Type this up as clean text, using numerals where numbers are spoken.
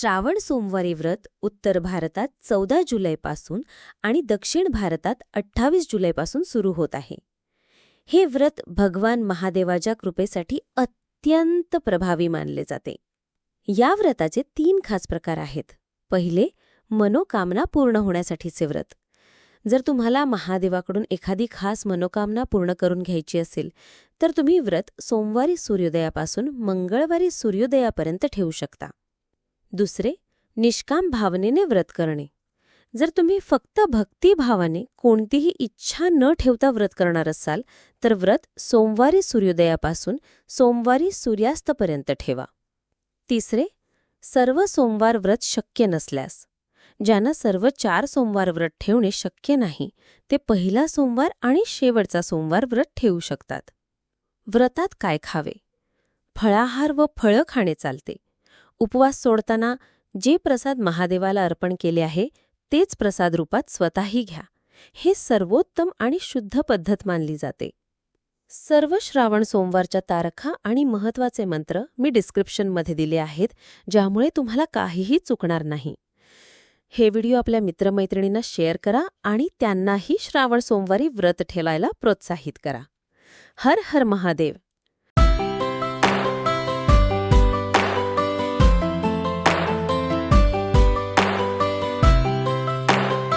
श्रावण सोमवारी व्रत उत्तर भारतात 14 जुलैपासून आणि दक्षिण भारतात 28 जुलैपासून सुरू होत आहे. हे व्रत भगवान महादेवाच्या कृपेसाठी अत्यंत प्रभावी मानले जाते. या व्रताचे 3 खास प्रकार आहेत. पहिले, मनोकामना पूर्ण होण्यासाठीचे व्रत. जर तुम्हाला महादेवाकडून एखादी खास मनोकामना पूर्ण करून घ्यायची असेल तर तुम्ही व्रत सोमवारी सूर्योदयापासून मंगळवारी सूर्योदयापर्यंत ठेवू शकता. दुसरे, निष्काम भावनेने व्रत करणे. जर तुम्ही फक्त भक्तिभावाने कोणतीही इच्छा न ठेवता व्रत करणार असाल तर व्रत सोमवारी सूर्योदयापासून सोमवारी सूर्यास्तपर्यंत ठेवा. तिसरे, सर्व सोमवार व्रत शक्य नसल्यास. ज्यांना सर्व 4 सोमवार व्रत ठेवणे शक्य नाही ते पहिला सोमवार आणि शेवटचा सोमवार व्रत ठेवू शकतात. व्रतात काय खावे? फळाहार व फळं खाणे चालते. उपवास सोडताना जे प्रसाद महादेवाला अर्पण केले आहे तेच प्रसाद रूपात स्वतःही घ्या. हे सर्वोत्तम आणि शुद्ध पद्धत मानली जाते. सर्व श्रावण सोमवारच्या तारखा आणि महत्त्वाचे मंत्र मी डिस्क्रिप्शनमध्ये दिले आहेत, ज्यामुळे तुम्हाला काहीही चुकणार नाही. हे व्हिडिओ आपल्या मित्रमैत्रिणींना शेअर करा आणि त्यांनाही श्रावण सोमवारी व्रत ठेवायला प्रोत्साहित करा. हर हर महादेव.